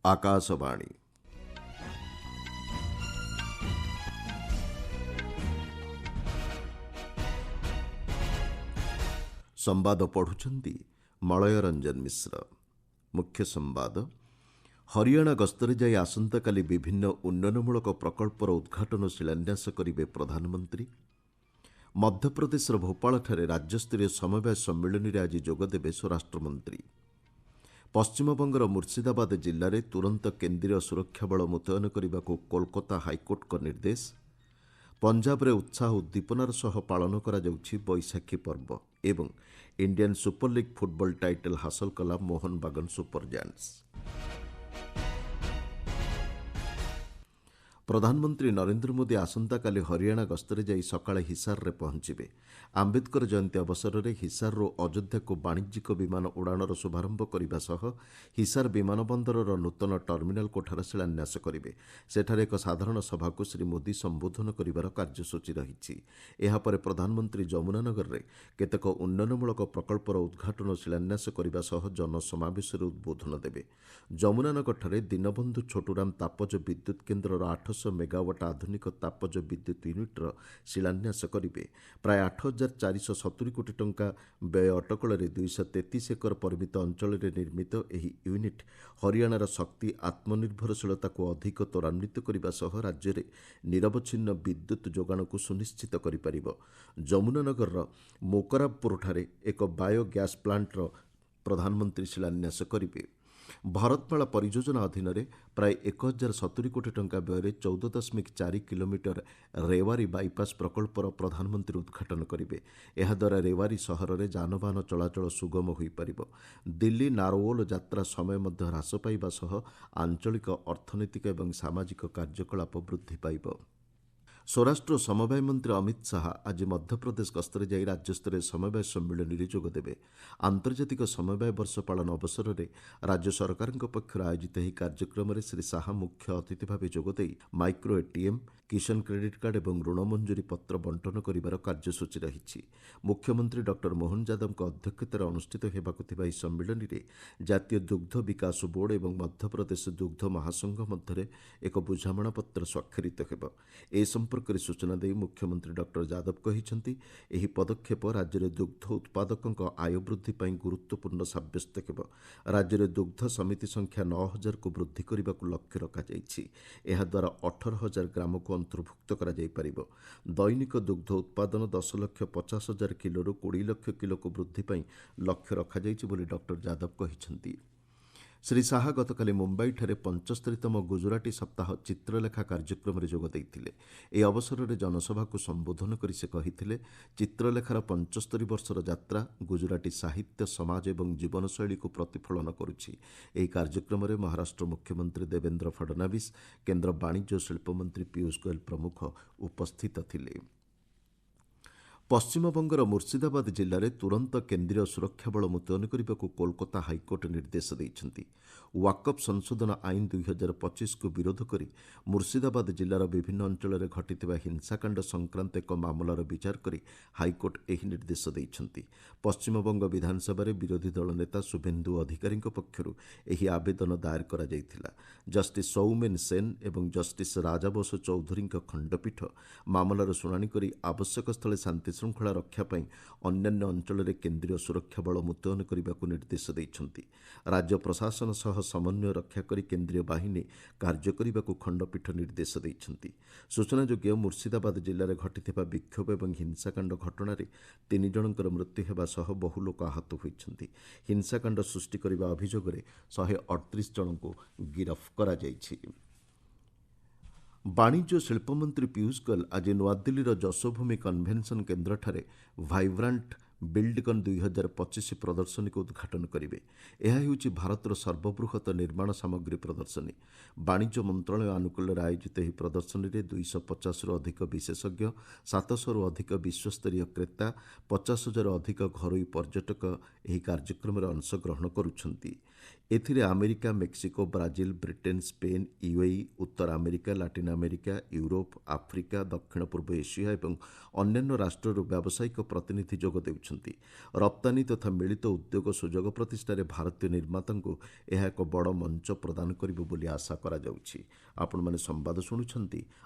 ଆକାଶବାଣୀ। ସମ୍ବାଦ ପଢ଼ୁଛନ୍ତି ମଳୟ ରଞ୍ଜନ ମିଶ୍ର। ମୁଖ୍ୟ ସମ୍ବାଦ, ହରିୟାଣା ଗସ୍ତରେ ଯାଇ ଆସନ୍ତାକାଲି ବିଭିନ୍ନ ଉନ୍ନୟନମୂଳକ ପ୍ରକଳ୍ପର ଉଦ୍ଘାଟନ ଓ ଶିଳାନ୍ୟାସ କରିବେ ପ୍ରଧାନମନ୍ତ୍ରୀ। ମଧ୍ୟପ୍ରଦେଶର ଭୋପାଳଠାରେ ରାଜ୍ୟସ୍ତରୀୟ ସମବାୟ ସମ୍ମିଳନୀରେ ଆଜି ଯୋଗଦେବେ ସ୍ୱରାଷ୍ଟ୍ରମନ୍ତ୍ରୀ। ପଶ୍ଚିମବଙ୍ଗର ମୁର୍ସିଦାବାଦ ଜିଲ୍ଲାରେ ତୁରନ୍ତ କେନ୍ଦ୍ରୀୟ ସୁରକ୍ଷା ବଳ ମୁତୟନ କରିବାକୁ କୋଲକାତା ହାଇକୋର୍ଟଙ୍କ ନିର୍ଦ୍ଦେଶ। ପଞ୍ଜାବରେ ଉତ୍ସାହ ଉଦ୍ଦୀପନାର ସହ ପାଳନ କରାଯାଉଛି ବୈଶାଖୀ ପର୍ବ ଏବଂ Indian super league football title ହାସଲ କଲା ମୋହନ ବାଗାନ ସୁପର ଜାୟାଣ୍ଟସ୍। ପ୍ରଧାନମନ୍ତ୍ରୀ ନରେନ୍ଦ୍ର ମୋଦି ଆସନ୍ତାକାଲି ହରିୟାଣା ଗସ୍ତରେ ଯାଇ ସକାଳେ ହିସାରରେ ପହଞ୍ଚିବେ। ଆମ୍ବେଦକର ଜୟନ୍ତୀ ଅବସରରେ ହିସାରରୁ ଅଯୋଧ୍ୟାକୁ ବାଣିଜ୍ୟିକ ବିମାନ ଉଡ଼ାଣର ଶୁଭାରମ୍ଭ କରିବା ସହ ହିସାର ବିମାନ ବନ୍ଦରର ନୂତନ ଟର୍ମିନାଲ କୋଠାର ଶିଳାନ୍ୟାସ କରିବେ। ସେଠାରେ ଏକ ସାଧାରଣ ସଭାକୁ ଶ୍ରୀ ମୋଦି ସମ୍ବୋଧନ କରିବାର କାର୍ଯ୍ୟସୂଚୀ ରହିଛି। ଏହାପରେ ପ୍ରଧାନମନ୍ତ୍ରୀ ଯମୁନାନଗରରେ କେତେକ ଉନ୍ନୟନମୂଳକ ପ୍ରକଳ୍ପର ଉଦ୍ଘାଟନ ଓ ଶିଳାନ୍ୟାସ କରିବା ସହ ଜନସମାବେଶରେ ଉଦ୍ବୋଧନ ଦେବେ। ଯମୁନାନଗରଠାରେ ଦୀନବନ୍ଧୁ ଛୋଟୁରାମ ତାପଜ ବିଦ୍ୟୁତ୍ କେନ୍ଦ୍ରର 800 ମେଗାୱାଟ୍ ଆଧୁନିକ ତାପଜ ବିଦ୍ୟୁତ୍ ୟୁନିଟ୍ର ଶିଳାନ୍ୟାସ କରିବେ। ପ୍ରାୟ 8,470 କୋଟି ଟଙ୍କା ବ୍ୟୟ ଅଟକଳରେ 233 ଏକର ପରିମିତ ଅଞ୍ଚଳରେ ନିର୍ମିତ ଏହି ୟୁନିଟ୍ ହରିୟାଣାର ଶକ୍ତି ଆତ୍ମନିର୍ଭରଶୀଳତାକୁ ଅଧିକ ତ୍ୱରାନ୍ୱିତ କରିବା ସହ ରାଜ୍ୟରେ ନିରବଚ୍ଛିନ୍ନ ବିଦ୍ୟୁତ୍ ଯୋଗାଣକୁ ସୁନିଶ୍ଚିତ କରିପାରିବ। ଯମୁନାନଗରର ମୋକରାବପୁରଠାରେ ଏକ ବାୟୋ ଗ୍ୟାସ୍ ପ୍ଲାଣ୍ଟର ପ୍ରଧାନମନ୍ତ୍ରୀ ଶିଳାନ୍ୟାସ କରିବେ। ଭାରତମାଳା ପରିଯୋଜନା ଅଧୀନରେ ପ୍ରାୟ 1,070 କୋଟି ଟଙ୍କା ବ୍ୟୟରେ 14.4 କିଲୋମିଟର ରେୱାରୀ ବାଇପାସ୍ ପ୍ରକଳ୍ପର ପ୍ରଧାନମନ୍ତ୍ରୀ ଉଦ୍ଘାଟନ କରିବେ। ଏହାଦ୍ୱାରା ରେୱାରୀ ସହରରେ ଯାନବାହନ ଚଳାଚଳ ସୁଗମ ହୋଇପାରିବ। ଦିଲ୍ଲୀ ନାରୋୱାଲ ଯାତ୍ରା ସମୟ ମଧ୍ୟ ହ୍ରାସ ପାଇବା ସହ ଆଞ୍ଚଳିକ ଅର୍ଥନୈତିକ ଏବଂ ସାମାଜିକ କାର୍ଯ୍ୟକଳାପ ବୃଦ୍ଧି ପାଇବ। ସ୍ୱରାଷ୍ଟ୍ର ଓ ସମବାୟ ମନ୍ତ୍ରୀ ଅମିତ ଶାହା ଆଜି ମଧ୍ୟପ୍ରଦେଶ ଗସ୍ତରେ ଯାଇ ରାଜ୍ୟସ୍ତରୀୟ ସମବାୟ ସମ୍ମିଳନୀରେ ଯୋଗଦେବେ। ଆନ୍ତର୍ଜାତିକ ସମବାୟ ବର୍ଷ ପାଳନ ଅବସରରେ ରାଜ୍ୟ ସରକାରଙ୍କ ପକ୍ଷରୁ ଆୟୋଜିତ ଏହି କାର୍ଯ୍ୟକ୍ରମରେ ଶ୍ରୀ ଶାହା ମୁଖ୍ୟ ଅତିଥି ଭାବେ ଯୋଗଦେଇ ମାଇକ୍ରୋ ଏଟିଏମ୍, କିଷାନ କ୍ରେଡିଟ୍ କାର୍ଡ ଏବଂ ଋଣ ମଞ୍ଜୁରୀ ପତ୍ର ବଣ୍ଟନ କରିବାର କାର୍ଯ୍ୟସୂଚୀ ରହିଛି। ମୁଖ୍ୟମନ୍ତ୍ରୀ ଡକ୍ଟର ମୋହନ ଯାଦବଙ୍କ ଅଧ୍ୟକ୍ଷତାରେ ଅନୁଷ୍ଠିତ ହେବାକୁ ଥିବା ଏହି ସମ୍ମିଳନୀରେ ଜାତୀୟ ଦୁଗ୍ଧ ବିକାଶ ବୋର୍ଡ ଏବଂ ମଧ୍ୟପ୍ରଦେଶ ଦୁଗ୍ଧ ମହାସଂଘ ମଧ୍ୟରେ ଏକ ବୁଝାମଣାପତ୍ର ସ୍ୱାକ୍ଷରିତ ହେବ। ଏ ସମ୍ପର୍କରେ ସୂଚନା ଦେଇ ମୁଖ୍ୟମନ୍ତ୍ରୀ ଡକ୍ଟର ଯାଦବ କହିଛନ୍ତି, ଏହି ପଦକ୍ଷେପ ରାଜ୍ୟରେ ଦୁଗ୍ଧ ଉତ୍ପାଦକଙ୍କ ଆୟ ବୃଦ୍ଧି ପାଇଁ ଗୁରୁତ୍ୱପୂର୍ଣ୍ଣ ସାବ୍ୟସ୍ତ ହେବ। ରାଜ୍ୟରେ ଦୁଗ୍ଧ ସମିତି ସଂଖ୍ୟା 9,000କୁ ବୃଦ୍ଧି କରିବାକୁ ଲକ୍ଷ୍ୟ ରଖାଯାଇଛି। ଏହାଦ୍ୱାରା 18,000 ଗ୍ରାମକୁ ଅନ୍ତର୍ଭୁକ୍ତ କରାଯାଇପାରିବ। ଦୈନିକ ଦୁଗ୍ଧ ଉତ୍ପାଦନ 10,50,000 କିଲୋରୁ 20 ଲକ୍ଷ କିଲୋକୁ ବୃଦ୍ଧି ପାଇଁ ଲକ୍ଷ୍ୟ ରଖାଯାଇଛି ବୋଲି ଡକ୍ଟର ଯାଦବ କହିଛନ୍ତି। ଶ୍ରୀ ଶାହା ଗତକାଲି ମୁମ୍ବାଇଠାରେ 75ତମ ଗୁଜୁରାଟୀ ସପ୍ତାହ ଚିତ୍ରଲେଖା କାର୍ଯ୍ୟକ୍ରମରେ ଯୋଗ ଦେଇଥିଲେ। ଏହି ଅବସରରେ ଜନସଭାକୁ ସମ୍ବୋଧନ କରି ସେ କହିଥିଲେ, ଚିତ୍ରଲେଖାର 75 ବର୍ଷର ଯାତ୍ରା ଗୁଜୁରାଟୀ ସାହିତ୍ୟ, ସମାଜ ଏବଂ ଜୀବନଶୈଳୀକୁ ପ୍ରତିଫଳନ କରୁଛି। ଏହି କାର୍ଯ୍ୟକ୍ରମରେ ମହାରାଷ୍ଟ୍ର ମୁଖ୍ୟମନ୍ତ୍ରୀ ଦେବେନ୍ଦ୍ର ଫଡନାବିସ୍, କେନ୍ଦ୍ର ବାଣିଜ୍ୟ ଓ ଶିଳ୍ପମନ୍ତ୍ରୀ ପୀୟୂଷ ଗୋୟଲ ପ୍ରମୁଖ ଉପସ୍ଥିତ ଥିଲେ। ପଶ୍ଚିମବଙ୍ଗର ମୁର୍ସିଦାବାଦ ଜିଲ୍ଲାରେ ତୁରନ୍ତ କେନ୍ଦ୍ରୀୟ ସୁରକ୍ଷା ବଳ ମୁତୟନ କରିବାକୁ କୋଲକାତା ହାଇକୋର୍ଟ ନିର୍ଦ୍ଦେଶ ଦେଇଛନ୍ତି। ୱାକଫ୍ ସଂଶୋଧନ ଆଇନ 2025କୁ ବିରୋଧ କରି ମୁର୍ସିଦାବାଦ ଜିଲ୍ଲାର ବିଭିନ୍ନ ଅଞ୍ଚଳରେ ଘଟିଥିବା ହିଂସାକାଣ୍ଡ ସଂକ୍ରାନ୍ତ ଏକ ମାମଲାର ବିଚାର କରି ହାଇକୋର୍ଟ ଏହି ନିର୍ଦ୍ଦେଶ ଦେଇଛନ୍ତି। ପଶ୍ଚିମବଙ୍ଗ ବିଧାନସଭାରେ ବିରୋଧୀ ଦଳ ନେତା ଶୁଭେନ୍ଦୁ ଅଧିକାରୀଙ୍କ ପକ୍ଷରୁ ଏହି ଆବେଦନ ଦାୟର କରାଯାଇଥିଲା। ଜଷ୍ଟିସ୍ ସୌମେନ୍ ସେନ୍ ଏବଂ ଜଷ୍ଟିସ୍ ରାଜା ବସୁ ଚୌଧୁରୀଙ୍କ ଖଣ୍ଡପୀଠ ମାମଲାର ଶୁଣାଣି କରି ଆବଶ୍ୟକ ସ୍ଥଳେ ଶାନ୍ତି ଶୃଙ୍ଖଳା ରକ୍ଷା ପାଇଁ ଅନ୍ୟାନ୍ୟ ଅଞ୍ଚଳରେ କେନ୍ଦ୍ରୀୟ ସୁରକ୍ଷା ବଳ ମୁତୟନ କରିବାକୁ ନିର୍ଦ୍ଦେଶ ଦେଇଛନ୍ତି। ରାଜ୍ୟ ପ୍ରଶାସନ ସହ ସମନ୍ୱୟ ରକ୍ଷା କରି କେନ୍ଦ୍ରୀୟ ବାହିନୀ କାର୍ଯ୍ୟ କରିବାକୁ ଖଣ୍ଡପୀଠ ନିର୍ଦ୍ଦେଶ ଦେଇଛନ୍ତି। ସୂଚନାଯୋଗ୍ୟ, ମୁର୍ସିଦାବାଦ ଜିଲ୍ଲାରେ ଘଟିଥିବା ବିକ୍ଷୋଭ ଏବଂ ହିଂସାକାଣ୍ଡ ଘଟଣାରେ 3 ଜଣଙ୍କର ମୃତ୍ୟୁ ହେବା ସହ ବହୁ ଲୋକ ଆହତ ହୋଇଛନ୍ତି। ହିଂସାକାଣ୍ଡ ସୃଷ୍ଟି କରିବା ଅଭିଯୋଗରେ 138 ଜଣଙ୍କୁ ଗିରଫ କରାଯାଇଛି। ବାଣିଜ୍ୟ ଓ ଶିଳ୍ପମନ୍ତ୍ରୀ ପୀୟୂଷ ଗୋୟଲ ଆଜି ନୂଆଦିଲ୍ଲୀର ଯଶୋଭୂମି କନ୍ଭେନ୍ସନ କେନ୍ଦ୍ରଠାରେ ଭାଇବ୍ରାଣ୍ଟ ବିଲ୍ଡକନ୍ 2025 ପ୍ରଦର୍ଶନୀକୁ ଉଦ୍ଘାଟନ କରିବେ। ଏହା ହେଉଛି ଭାରତର ସର୍ବବୃହତ ନିର୍ମାଣ ସାମଗ୍ରୀ ପ୍ରଦର୍ଶନୀ। ବାଣିଜ୍ୟ ମନ୍ତ୍ରଣାଳୟ ଆନୁକୂଲ୍ୟରେ ଆୟୋଜିତ ଏହି ପ୍ରଦର୍ଶନୀରେ 250ରୁ ଅଧିକ ବିଶେଷଜ୍ଞ, 700ରୁ ଅଧିକ ବିଶ୍ୱସ୍ତରୀୟ କ୍ରେତା, 50,000ରୁ ଅଧିକ ଘରୋଇ ପର୍ଯ୍ୟଟକ ଏହି କାର୍ଯ୍ୟକ୍ରମରେ ଅଂଶଗ୍ରହଣ କରୁଛନ୍ତି। ଏଥିରେ America, Mexico, Brazil, Britain, Spain, UAE, ଉତ୍ତର America, Latin America, Europe, Africa, ଦକ୍ଷିଣ ପୂର୍ବ ଏସିଆ ଏବଂ ଅନ୍ୟାନ୍ୟ ରାଷ୍ଟ୍ରରୁ ବ୍ୟବସାୟିକ ପ୍ରତିନିଧି ଯୋଗ ଦେଉଛନ୍ତି। ରପ୍ତାନୀ ତଥା ମିଳିତ ଉଦ୍ୟୋଗ ସୁଯୋଗ ପ୍ରତିଷ୍ଠାରେ ଭାରତୀୟ ନିର୍ମାତାଙ୍କୁ ଏହା ଏକ ବଡ଼ ମଞ୍ଚ ପ୍ରଦାନ କରିବ ବୋଲି ଆଶା କରାଯାଉଛି। ଆପଣମାନେ ସମ୍ବାଦ ଶୁଣୁଛନ୍ତି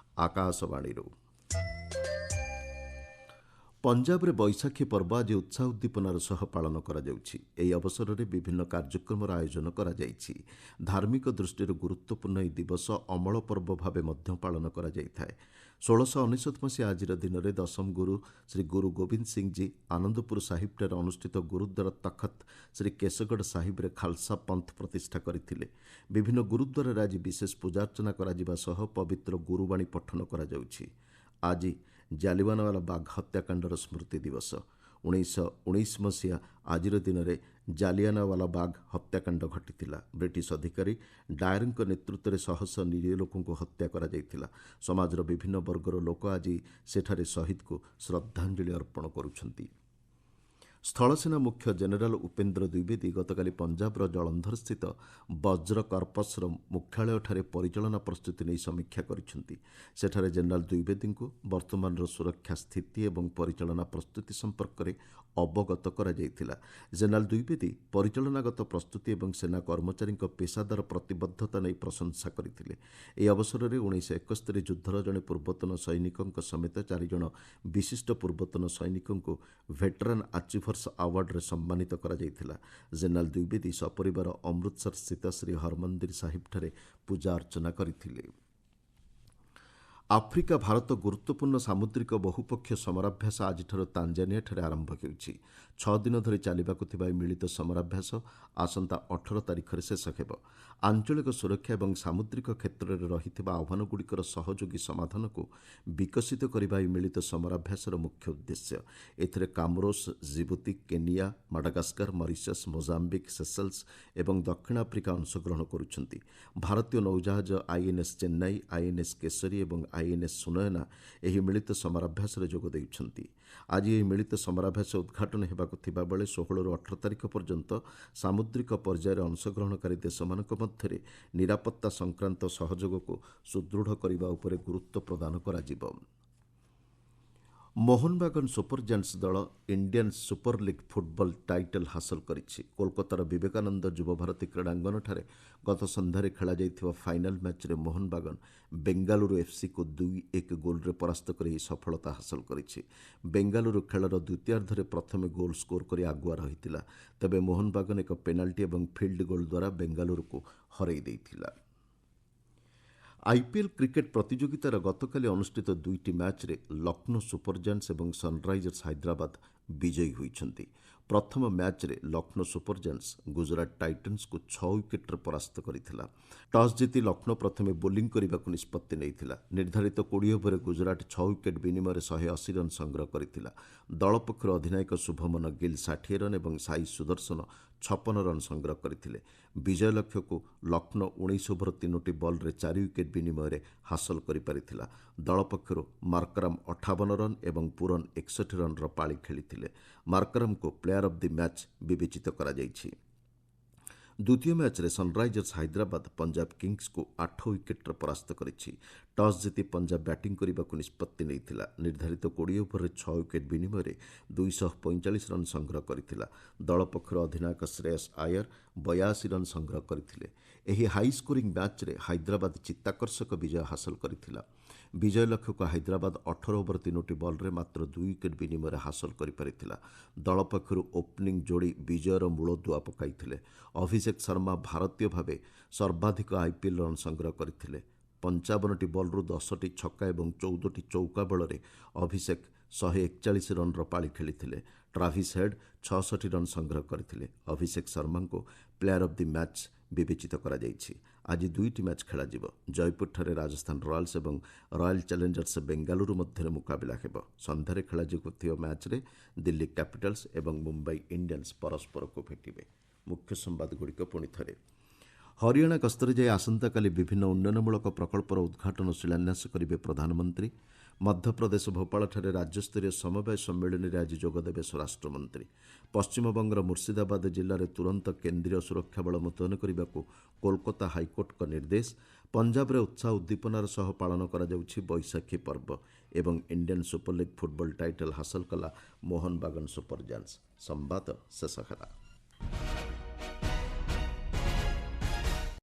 ଆକାଶବାଣୀରୁ। ପଞ୍ଜାବରେ ବୈଶାଖୀ ପର୍ବ ଆଜି ଉତ୍ସାହ ଉଦ୍ଦୀପନାର ସହ ପାଳନ କରାଯାଉଛି। ଏହି ଅବସରରେ ବିଭିନ୍ନ କାର୍ଯ୍ୟକ୍ରମର ଆୟୋଜନ କରାଯାଇଛି। ଧାର୍ମିକ ଦୃଷ୍ଟିରୁ ଗୁରୁତ୍ୱପୂର୍ଣ୍ଣ ଏହି ଦିବସ ଅମଳ ପର୍ବ ଭାବେ ମଧ୍ୟ ପାଳନ କରାଯାଇଥାଏ। 1699 ମସିହା ଆଜିର ଦିନରେ ଦଶମ ଗୁରୁ ଶ୍ରୀ ଗୁରୁ ଗୋବିନ୍ଦ ସିଂ ଜୀ ଆନନ୍ଦପୁର ସାହିବଠାରେ ଅନୁଷ୍ଠିତ ଗୁରୁଦ୍ୱାର ତଖତ ଶ୍ରୀ କେଶଗଡ଼ ସାହିବରେ ଖାଲସା ପନ୍ଥ ପ୍ରତିଷ୍ଠା କରିଥିଲେ। ବିଭିନ୍ନ ଗୁରୁଦ୍ୱାରରେ ଆଜି ବିଶେଷ ପୂଜାର୍ଚ୍ଚନା କରାଯିବା ସହ ପବିତ୍ର ଗୁରୁବାଣୀ ପଠନ କରାଯାଉଛି। ଆଜି ଜାଲିଆନାୱାଲା ବାଗ ହତ୍ୟାକାଣ୍ଡର ସ୍ମୃତି ଦିବସ। 1919 ମସିହା ଆଜିର ଦିନରେ ଜାଲିଆନାୱାଲା ବାଗ ହତ୍ୟାକାଣ୍ଡ ଘଟିଥିଲା। ବ୍ରିଟିଶ ଅଧିକାରୀ ଡାୟରଙ୍କ ନେତୃତ୍ୱରେ ଶହ ଶହ ନିରୀହ ଲୋକଙ୍କୁ ହତ୍ୟା କରାଯାଇଥିଲା। ସମାଜର ବିଭିନ୍ନ ବର୍ଗର ଲୋକ ଆଜି ସେଠାରେ ଶହୀଦଙ୍କୁ ଶ୍ରଦ୍ଧାଞ୍ଜଳି ଅର୍ପଣ କରୁଛନ୍ତି। ସ୍ଥଳସେନା ମୁଖ୍ୟ ଜେନେରାଲ ଉପେନ୍ଦ୍ର ଦ୍ୱିବେଦୀ ଗତକାଲି ପଞ୍ଜାବର ଜଳନ୍ଧରସ୍ଥିତ ବଜ୍ର କର୍ପସର ମୁଖ୍ୟାଳୟଠାରେ ପରିଚାଳନା ପ୍ରସ୍ତୁତି ନେଇ ସମୀକ୍ଷା କରିଛନ୍ତି। ସେଠାରେ ଜେନେରାଲ ଦ୍ୱିବେଦୀଙ୍କୁ ବର୍ତ୍ତମାନର ସୁରକ୍ଷା ସ୍ଥିତି ଏବଂ ପରିଚାଳନା ପ୍ରସ୍ତୁତି ସମ୍ପର୍କରେ ଅବଗତ କରାଯାଇଥିଲା। ଜେନେରାଲ ଦ୍ୱିବେଦୀ ପରିଚାଳନାଗତ ପ୍ରସ୍ତୁତି ଏବଂ ସେନା କର୍ମଚାରୀଙ୍କ ପେସାଦାର ପ୍ରତିବଦ୍ଧତା ନେଇ ପ୍ରଶଂସା କରିଥିଲେ। ଏହି ଅବସରରେ 1971 ଯୁଦ୍ଧର ଜଣେ ପୂର୍ବତନ ସୈନିକଙ୍କ ସମେତ 4 ଜଣ ବିଶିଷ୍ଟ ପୂର୍ବତନ ସୈନିକଙ୍କୁ ଭେଟରାନ୍ ଆଚିଭର୍ସ ଆୱାର୍ଡରେ ସମ୍ମାନିତ କରାଯାଇଥିଲା। ଜେନେରାଲ ଦ୍ୱିବେଦୀ ସପରିବାର ଅମୃତସର ସ୍ଥିତ ଶ୍ରୀ ହରମନ୍ଦିର ସାହିବଠାରେ ପୂଜା ଅର୍ଚ୍ଚନା କରିଥିଲେ। ଆଫ୍ରିକା ଭାରତ ଗୁରୁତ୍ୱପୂର୍ଣ୍ଣ ସାମୁଦ୍ରିକ ବହୁପକ୍ଷୀୟ ସମରାଭ୍ୟାସ ଆଜିଠାରୁ ତାଞ୍ଜାନିଆଠାରେ ଆରମ୍ଭ ହେଉଛି। 6 ଦିନ ଧରି ଚାଲିବାକୁ ଥିବା ଏହି ମିଳିତ ସମରାଭ୍ୟାସ ଆସନ୍ତା 18 ତାରିଖରେ ଶେଷ ହେବ। ଆଞ୍ଚଳିକ ସୁରକ୍ଷା ଏବଂ ସାମୁଦ୍ରିକ କ୍ଷେତ୍ରରେ ରହିଥିବା ଆହ୍ୱାନଗୁଡ଼ିକର ସହଯୋଗୀ ସମାଧାନକୁ ବିକଶିତ କରିବା ଏହି ମିଳିତ ସମରାଭ୍ୟାସର ମୁଖ୍ୟ ଉଦ୍ଦେଶ୍ୟ। ଏଥିରେ Comoros, Djibouti, Kenya, Madagascar, Mauritius, Mozambique, Seychelles ଏବଂ ଦକ୍ଷିଣ ଆଫ୍ରିକା ଅଂଶଗ୍ରହଣ କରୁଛନ୍ତି। ଭାରତୀୟ ନୌଜାହାଜ ଆଇଏନ୍ଏସ୍ ଚେନ୍ନାଇ, ଆଇଏନ୍ଏସ୍ କେଶରୀ ଏବଂ ଆଇଏନ୍ଏସ୍ ସୁନୟନା ଏହି ମିଳିତ ସମରାଭ୍ୟାସରେ ଯୋଗ ଦେଉଛନ୍ତି। ଆଜି ଏହି ମିଳିତ ସମରାଭ୍ୟାସ ଉଦ୍ଘାଟନ ହେବାକୁ ଥିବାବେଳେ 16ରୁ 18 ତାରିଖ ପର୍ଯ୍ୟନ୍ତ ସାମୁଦ୍ରିକ ପର୍ଯ୍ୟାୟରେ ଅଂଶଗ୍ରହଣକାରୀ ଦେଶମାନଙ୍କ ମଧ୍ୟରେ ନିରାପତ୍ତା ସଂକ୍ରାନ୍ତ ସହଯୋଗକୁ ସୁଦୃଢ଼ କରିବା ଉପରେ ଗୁରୁତ୍ୱ ପ୍ରଦାନ କରାଯିବ। ମୋହନବାଗାନ ସୁପର ଜାୟାଣ୍ଟସ୍ ଦଳ Indian super league football title ହାସଲ କରିଛି। କୋଲକାତାର ବିବେକାନନ୍ଦ ଯୁବଭାରତୀ କ୍ରୀଡ଼ାଙ୍ଗନଠାରେ ଗତ ସନ୍ଧ୍ୟାରେ ଖେଳାଯାଇଥିବା ଫାଇନାଲ ମ୍ୟାଚ୍ରେ ମୋହନବାଗାନ ବେଙ୍ଗାଲୁରୁ ଏଫ୍ସିକୁ 2-1 ଗୋଲ୍ରେ ପରାସ୍ତ କରି ଏହି ସଫଳତା ହାସଲ କରିଛି। ବେଙ୍ଗାଲୁରୁ ଖେଳର ଦ୍ୱିତୀୟାର୍ଦ୍ଧରେ ପ୍ରଥମେ ଗୋଲ୍ ସ୍କୋର କରି ଆଗୁଆ ରହିଥିଲା। ତେବେ ମୋହନବାଗାନ ଏକ ପେନାଲ୍ଟି ଏବଂ ଫିଲ୍ଡ ଗୋଲ୍ ଦ୍ୱାରା ବେଙ୍ଗାଲୁରୁକୁ ହରାଇ ଦେଇଥିଲା। ଆଇପିଏଲ୍ କ୍ରିକେଟ୍ ପ୍ରତିଯୋଗିତାର ଗତକାଲି ଅନୁଷ୍ଠିତ 2ଟି ମ୍ୟାଚ୍ରେ ଲକ୍ଷ୍ନୌ ସୁପର ଜାୟାଣ୍ଟସ୍ ଏବଂ ସନ୍ରାଇଜର୍ସ ହାଇଦ୍ରାବାଦ ବିଜୟୀ ହୋଇଛନ୍ତି। ପ୍ରଥମ ମ୍ୟାଚ୍ରେ ଲକ୍ଷ୍ନୌ ସୁପର ଜାୟାଣ୍ଟସ୍ ଗୁଜରାଟ ଟାଇଟନ୍ସକୁ 6 ୱିକେଟ୍ରେ ପରାସ୍ତ କରିଥିଲା। ଟସ୍ ଜିତି ଲକ୍ଷ୍ନୌ ପ୍ରଥମେ ବୋଲିଂ କରିବାକୁ ନିଷ୍ପତ୍ତି ନେଇଥିଲା। ନିର୍ଦ୍ଧାରିତ 20 ଓଭରରେ ଗୁଜରାଟ 6 ୱିକେଟ୍ ବିନିମୟରେ 180 ରନ୍ ସଂଗ୍ରହ କରିଥିଲା। ଦଳ ପକ୍ଷରୁ ଅଧିନାୟକ ଶୁଭମନ ଗିଲ୍ 60 ରନ୍ ଏବଂ ସାଇ ସୁଦର୍ଶନ 56 ରନ୍ ସଂଗ୍ରହ କରିଥିଲେ। ବିଜୟ ଲକ୍ଷ୍ୟକୁ ଲକ୍ଷ୍ନୌ 19 ଓଭର 3ଟି ବଲ୍ରେ 4 ୱିକେଟ୍ ବିନିମୟରେ ହାସଲ କରିପାରିଥିଲା। ଦଳ ପକ୍ଷରୁ ମାର୍କରାମ୍ 58 ରନ୍ ଏବଂ ପୁରନ୍ 61 ରନ୍ର ପାଳି ଖେଳିଥିଲେ। ମାର୍କରାମ୍ଙ୍କୁ ପ୍ଲେୟାର ଅଫ୍ ଦି ମ୍ୟାଚ୍ ବିବେଚିତ କରାଯାଇଛି। ଦ୍ୱିତୀୟ ମ୍ୟାଚ୍ରେ ସନ୍ରାଇଜର୍ସ ହାଇଦ୍ରାବାଦ ପଞ୍ଜାବ କିଙ୍ଗ୍ସକୁ 8 ୱିକେଟ୍ରେ ପରାସ୍ତ କରିଛି। ଟସ୍ ଜିତି ପଞ୍ଜାବ ବ୍ୟାଟିଂ କରିବାକୁ ନିଷ୍ପତ୍ତି ନେଇଥିଲା। ନିର୍ଦ୍ଧାରିତ 20 ଓଭରରେ 6 ୱିକେଟ୍ ବିନିମୟରେ 245 ରନ୍ ସଂଗ୍ରହ କରିଥିଲା। ଦଳ ପକ୍ଷରୁ ଅଧିନାୟକ ଶ୍ରେୟସ ଆୟର 82 ରନ୍ ସଂଗ୍ରହ କରିଥିଲେ। ଏହି ହାଇସ୍କୋରିଂ ମ୍ୟାଚ୍ରେ ହାଇଦ୍ରାବାଦ ଚିତ୍ତାକର୍ଷକ ବିଜୟ ହାସଲ କରିଥିଲା। ବିଜୟ ଲକ୍ଷ୍ୟକୁ ହାଇଦ୍ରାବାଦ 18 ଓଭର 3ଟି ବଲ୍ରେ ମାତ୍ର 2 ୱିକେଟ୍ ବିନିମୟରେ ହାସଲ କରିପାରିଥିଲା। ଦଳ ପକ୍ଷରୁ ଓପନିଂ ଯୋଡ଼ି ବିଜୟର ମୂଳଦୁଆ ପକାଇଥିଲେ। ଅଭିଷେକ ଶର୍ମା ଭାରତୀୟ ଭାବେ ସର୍ବାଧିକ ଆଇପିଏଲ୍ ରନ୍ ସଂଗ୍ରହ କରିଥିଲେ। 55ଟି ବଲ୍ରୁ 10ଟି ଛକା ଏବଂ 14ଟି ଚୌକା ବଳରେ ଅଭିଷେକ 141 ରନ୍ର ପାଳି ଖେଳିଥିଲେ। ଟ୍ରାଭିସ୍ ହେଡ୍ 66 ରନ୍ ସଂଗ୍ରହ କରିଥିଲେ। ଅଭିଷେକ ଶର୍ମାଙ୍କୁ ପ୍ଲେୟାର ଅଫ୍ ଦି ମ୍ୟାଚ୍ ବିବେଚିତ କରାଯାଇଛି। ଆଜି 2ଟି ମ୍ୟାଚ୍ ଖେଳାଯିବ। ଜୟପୁରଠାରେ ରାଜସ୍ଥାନ ରୟାଲ୍ସ ଏବଂ ରୟାଲ ଚ୍ୟାଲେଞ୍ଜର୍ସ ବେଙ୍ଗାଲୁରୁ ମଧ୍ୟରେ ମୁକାବିଲା ହେବ। ସନ୍ଧ୍ୟାରେ ଖେଳାଯିଥିବା ମ୍ୟାଚ୍ରେ ଦିଲ୍ଲୀ କ୍ୟାପିଟାଲ୍ସ ଏବଂ ମୁମ୍ବାଇ ଇଣ୍ଡିଆନ୍ସ ପରସ୍ପରକୁ ଭେଟିବେ। ମୁଖ୍ୟ ସମ୍ବାଦଗୁଡ଼ିକ ପୁଣି ଥରେ। ହରିୟାଣା ଗସ୍ତରେ ଯାଇ ଆସନ୍ତାକାଲି ବିଭିନ୍ନ ଉନ୍ନୟନମୂଳକ ପ୍ରକଳ୍ପର ଉଦ୍ଘାଟନ ଓ ଶିଳାନ୍ୟାସ କରିବେ ପ୍ରଧାନମନ୍ତ୍ରୀ। ମଧ୍ୟପ୍ରଦେଶ ଭୋପାଳଠାରେ ରାଜ୍ୟସ୍ତରୀୟ ସମବାୟ ସମ୍ମିଳନୀରେ ଆଜି ଯୋଗଦେବେ ସ୍ୱରାଷ୍ଟ୍ରମନ୍ତ୍ରୀ। ପଶ୍ଚିମବଙ୍ଗର ମୁର୍ସିଦାବାଦ ଜିଲ୍ଲାରେ ତୁରନ୍ତ କେନ୍ଦ୍ରୀୟ ସୁରକ୍ଷା ବଳ ମୁତୟନ କରିବାକୁ କୋଲକାତା ହାଇକୋର୍ଟଙ୍କ ନିର୍ଦ୍ଦେଶ। ପଞ୍ଜାବରେ ଉତ୍ସାହ ଉଦ୍ଦୀପନାର ସହ ପାଳନ କରାଯାଉଛି ବୈଶାଖୀ ପର୍ବ ଏବଂ Indian super league football title ହାସଲ କଲା ମୋହନ ବାଗାନ ସୁପର ଜାୟାଣ୍ଟସ୍। ସମ୍ବାଦ ଶେଷ ହେଲା।